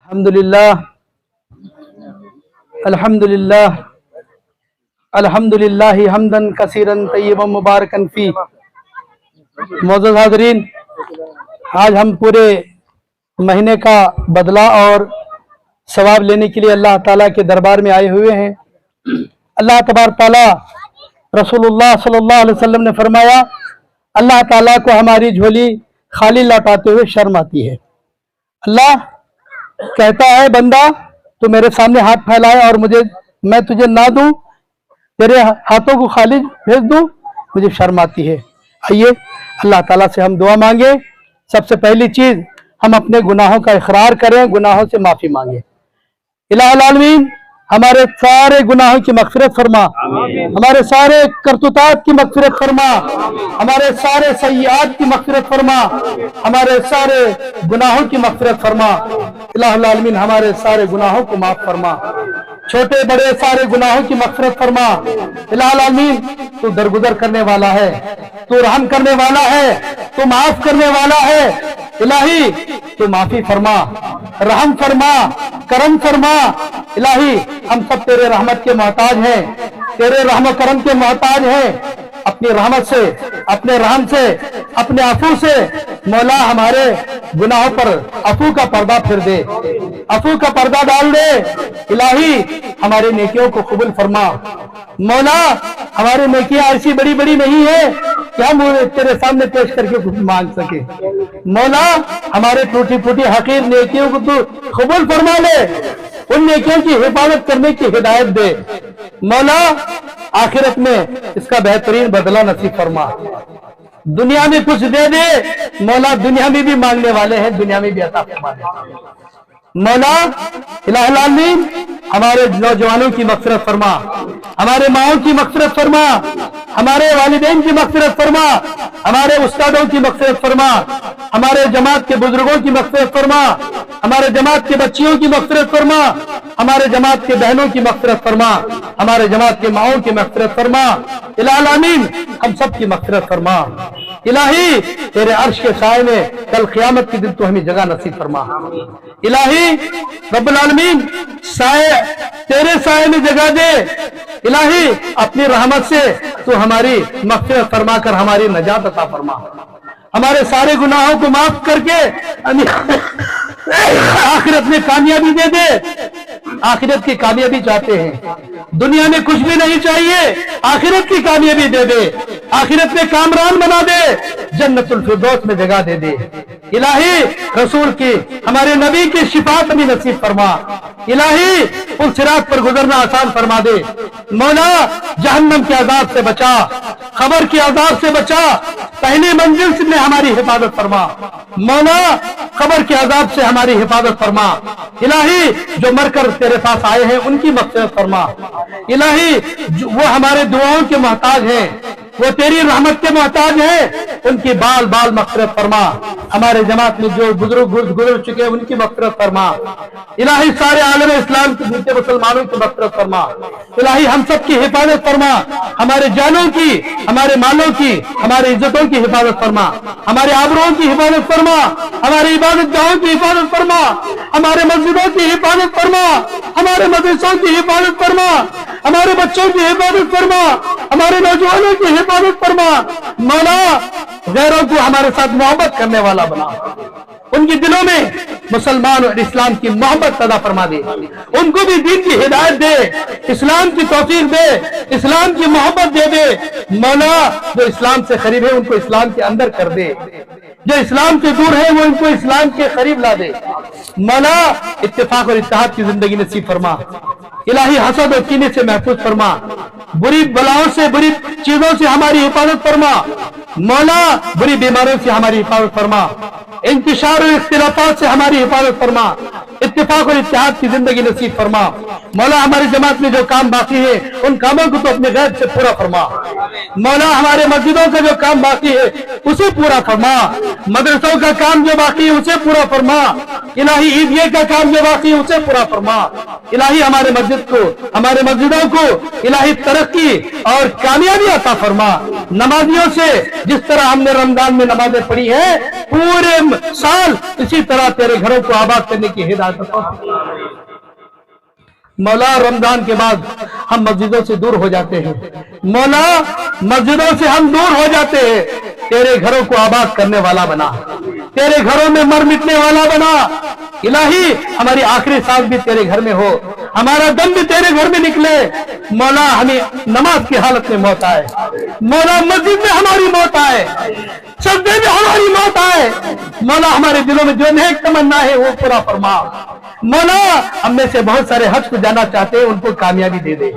अल्हम्दुलिल्लाह अल्हम्दुलिल्लाह हमदन कसीरन तय्यबन मुबारकन फी। मौजूद हाज़रीन, आज हम पूरे महीने का बदला और सवाब लेने के लिए अल्लाह ताला के दरबार में आए हुए हैं। अल्लाह तबारक ताला रसूलुल्लाह सल्लल्लाहु अलैहि वसल्लम ने फरमाया, अल्लाह ताला को हमारी झोली खाली लौटाते हुए शर्म आती है। अल्लाह कहता है, बंदा तू मेरे सामने हाथ फैलाए और मैं तुझे ना दूं, तेरे हाथों को खाली भेज दूं, मुझे शर्म आती है। आइए अल्लाह ताला से हम दुआ मांगे। सबसे पहली चीज, हम अपने गुनाहों का इकरार करें, गुनाहों से माफी मांगे। इलाहुल आलमीन हमारे सारे गुनाहों की मगफिरत फरमा, हमारे सारे करतूतात की मगफिरत फरमा, हमारे सारे सय्यात की मगफिरत फरमा, हमारे सारे गुनाहों की मगफिरत फरमा। इलाहुल आलमीन हमारे सारे गुनाहों को माफ फरमा, छोटे बड़े सारे गुनाहों की मगफिरत फरमा। इलाहुल आलमीन तू दरगुजर करने वाला है, तू रहम करने वाला है, तू माफ करने वाला है। इलाही तू माफी फरमा, रहम फरमा, करम फरमा। इलाही हम सब तेरे रहमत के मोहताज हैं, तेरे रहम करम के मोहताज हैं। अपनी रहमत से, अपने रहम से, अपने अफू से मौला हमारे गुनाहों पर अफू का पर्दा फिर दे, अफू का पर्दा डाल दे। इलाही हमारी नेकियों को कबूल फरमा। मौला हमारी नेकियां ऐसी बड़ी बड़ी नहीं है कि हम तेरे सामने पेश करके कुछ मांग सके। मौला हमारे टूटी फूटी हकीर नेकियों को तू कबूल फरमा ले, उन नेकियों की हिफाजत करने की हिदायत दे। मौला आखिरत में इसका बेहतरीन बदला नसीब फरमा। दुनिया में कुछ दे दे मौला, दुनिया में भी मांगने वाले हैं, दुनिया में भी अता फरमा दे। मौला इलाहुल आलमीन हमारे नौजवानों की मगफिरत फरमा, हमारे माओं की मगफिरत फरमा, हमारे वालिदैन की मगफिरत फरमा, हमारे उस्तादों की मगफिरत फरमा, हमारे जमात के बुजुर्गों की मगफिरत फरमा, हमारे जमात के बच्चियों की मगफिरत फरमा, हमारे जमात के बहनों की मगफिरत फरमा, हमारे जमात के माओं की मगफिरत फरमा। इलाहुल आमीन हम सब की मगफिरत फरमा। इलाही तेरे अर्श के साए में कल क़यामत के दिन तो हमें जगह नसीब फरमा। इलाही रब्बुल आलमीन साए, तेरे साए में जगह दे। इलाही अपनी रहमत से तू हमारी मगफिरत फरमा कर हमारी नजात अता फरमा। हमारे सारे गुनाहों को माफ करके आखिरत में कामयाबी दे दे। आखिरत की कामयाबी चाहते हैं, दुनिया में कुछ भी नहीं चाहिए, आखिरत की कामयाबी दे दे, आखिरत में कामरान बना दे, जन्नतुल फिरदौस में जगह दे दे। इलाही रसूल की, हमारे नबी की शिफात भी नसीब फरमा। इलाही उस सिरात पर गुजरना आसान फरमा दे। मौला जहन्नम के अजाब से बचा, खबर के अजाब से बचा, पहली मंजिल में हमारी हिफाजत फरमा। मौला खबर के अजाब से हमारी हिफाजत फरमा। इलाही जो मरकर तेरे पास आए हैं उनकी मग़फ़िरत फरमा। इलाही वो हमारे दुआओं के मोहताज हैं, वो तेरी रहमत के मोहताज हैं, उनकी बाल बाल मग़फ़िरत फरमा। हमारे जमात में जो बुजुर्ग गुजर चुके हैं उनकी मग़फ़िरत फरमा। इलाही सारे आलम इस्लाम के जीते मुसलमानों की मग़फ़िरत फरमा। इलाही हम सब की हिफाजत फरमा, हमारे जानों की, हमारे मालों की, हमारे इज्जतों की हिफाजत फरमा, हमारे आबरूओं की हिफाजत फरमा, हमारे इबादत गाहों की हिफाजत फरमा, हमारे मस्जिदों की हिफाजत फरमा, हमारे मदरसों की हिफाजत फरमा, हमारे बच्चों की हिफाजत फरमा, हमारे नौजवानों की हिफाजत फरमा। मौला गैरों को हमारे साथ मोहब्बत करने वाला बना, उनके दिलों में मुसलमान और इस्लाम की मोहब्बत पैदा फरमा दे, उनको भी दीन की हिदायत दे, इस्लाम की तौफीक दे, इस्लाम की मोहब्बत दे दे। मौला जो इस्लाम से करीब है उनको इस्लाम के अंदर कर दे, जो इस्लाम से दूर है वो इनको इस्लाम के करीब ला दे। मौला इत्तेफाक और इत्तेहाद की जिंदगी नसीब फरमा। इलाही हसद और कीने से महफूज फरमा, बुरी बलाओं से, बुरी चीजों से हमारी हिफाजत फरमा। मौला बुरी बीमारियों से हमारी हिफाजत फरमा, इंतशार और इख्तिलाफात से हमारी हिफाजत फरमा, इत्तेफाक और इत्तेहाद की जिंदगी नसीब फरमा। मौला हमारी जमात में जो काम बाकी है उन कामों को तो अपने गैब से पूरा फरमा। मौला हमारे मस्जिदों का जो काम बाकी है उसे पूरा फरमा, मदरसों का काम जो बाकी है उसे पूरा फरमा। इलाही ईदगाह का काम जो बाकी है उसे पूरा फरमा। इलाही हमारे मस्जिद को, हमारे मस्जिदों को इलाही तरक्की और कामयाबी अता फरमा। नमाजियों से जिस तरह हमने रमजान में नमाजें पढ़ी है, पूरे साल इसी तरह तेरे घरों को आबाद करने की हिदायत अता फरमा। मौला रमजान के बाद हम मस्जिदों से दूर हो जाते हैं, मौला मस्जिदों से हम दूर हो जाते हैं, तेरे घरों को आबाद करने वाला बना, तेरे घरों में मर मिटने वाला बना। इलाही हमारी आखिरी सांस भी तेरे घर में हो, हमारा दम भी तेरे घर में निकले। मौला हमें नमाज की हालत में मौत आए, मौला मस्जिद में हमारी मौत आए, सजदे में हमारी मौत आए। मौला हमारे दिलों में जो नेक तमन्ना है वो पूरा फरमा। मौला हम में से बहुत सारे हज को जाना चाहते हैं, उनको कामयाबी दे दे।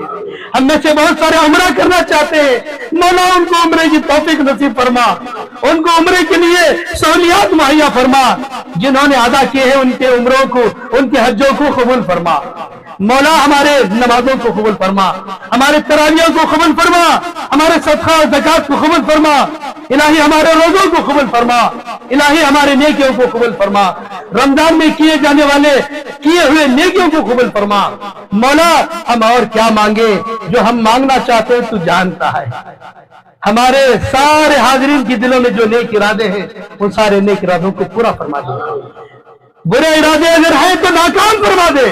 हम में से बहुत सारे उम्रा करना चाहते हैं, मौला उनको उम्रे की तौफीक नसीब फरमा, उनको उम्रे के लिए सहूलियात मुहैया फरमा। जिन्होंने अदा किए हैं उनके उम्रों को, उनके हज्जों को कबूल फरमा। मौला हमारे नमाजों को कबूल फरमा, हमारे तरावियों को कबूल फरमा, हमारे सदका और ज़कात को कबूल फरमा। इलाही हमारे रोजों को कबूल फरमा, इलाही हमारे नेकियों को कबूल फरमा। रमजान में किए जाने वाले किए हुए नेकियों को कबूल फरमा। मौला हम और क्या मांगे, जो हम मांगना चाहते हैं तू जानता है। हमारे सारे हाजिरीन के दिलों में जो नेक इरादे हैं उन सारे नेक इरादों को पूरा फरमा दे। बुरे इरादे अगर है तो नाकाम फरमा दे,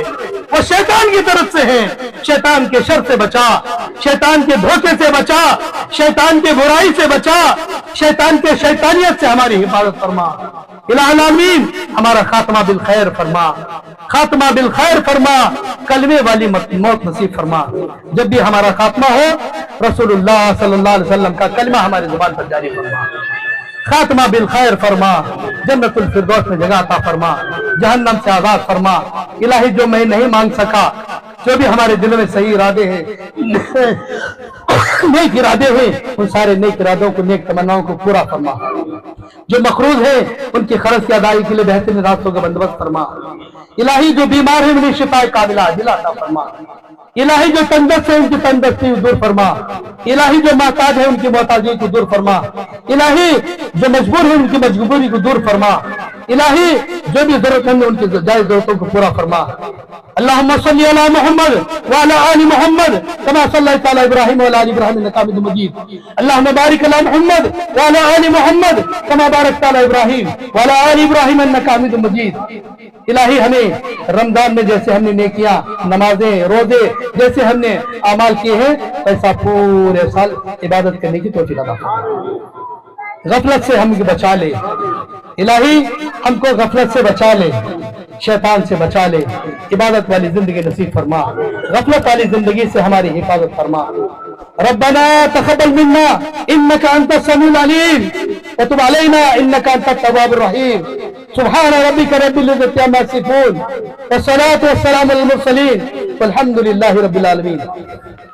वो शैतान की तरफ से है। शैतान के शर से बचा, शैतान के धोखे से बचा, शैतान के बुराई से बचा, शैतान के शैतानियत से हमारी हिफाजत फरमा। इलाहुल आमीन हमारा खात्मा बिल खैर फरमा, खात्मा बिल खैर फरमा, कलमे वाली मौत नसीब फरमा। जब भी हमारा खात्मा हो रसूलुल्लाह सल्लल्लाहु अलैहि वसल्लम का कलमा हमारी जुबान पर जारी फरमा। खात्मा बिल खैर फरमा, जन्नतुल फिरदौस में जगह अता फरमा, जहन्नम से आजाद फरमा। इलाही जो मैं नहीं मांग सका, जो भी हमारे दिल में सही इरादे हैं, नेक इरादे हुए, उन सारे नेक इरादों को, नेक तमन्नाओं को पूरा फरमा। जो मखरूज है उनकी खर्च की अदायगी के लिए बेहतरीन रास्तों का बंदोबस्त फरमा। इलाही जो बीमार है उन्हें शिफा कामिला अजिला अता फरमा। इलाही जो तंदरुस्त है उनकी तंदरुस्ती दूर फरमा। इलाही जो मोहताज है उनकी मोहताजी को दूर फरमा। इलाही जो मजबूर है उनकी मजबूरी को दूर फरमा। इलाही जो भी जरूरतमंद है उनकी जायज जरूरतों को पूरा फरमा। अल्लाहुम्मा सल्ली अला मुहम्मद व अला आलि मुहम्मद कमा सल्लैता अला इब्राहीम व अला आलि इब्राहीम इन्नका हमीदुम मजीद। अल्लाहुम्मा बारिक अला मुहम्मद व अला आलि मुहम्मद कमा बारकता अला इब्राहीम व अला आलि इब्राहीम इन्नका हमीदुम मजीद। इलाही हमें रमजान में जैसे हमने नेकियां, नमाजें, रोजे जैसे हमने अमाल किए हैं, ऐसा पूरे साल इबादत करने की तौफीक अता फरमा। गफलत से हमको बचा ले इलाही, हमको गफलत से बचा ले, शैतान से बचा ले, इबादत वाली जिंदगी नसीब फरमा, गफलत वाली जिंदगी से हमारी हिफाजत फरमा। रब्बना तक़ब्बल मिन्ना इन्नका अंतस समीउल अलीम व तुब अलैना इन्नका अंतत तव्वाबुर रहीम। सुब्हान रब्बिका रब्बिल इज्जति अम्मा यसिफून व सलातु व सलामु अलल मुरसलीन वल्हम्दुलिल्लाहि रब्बिल आलमीन।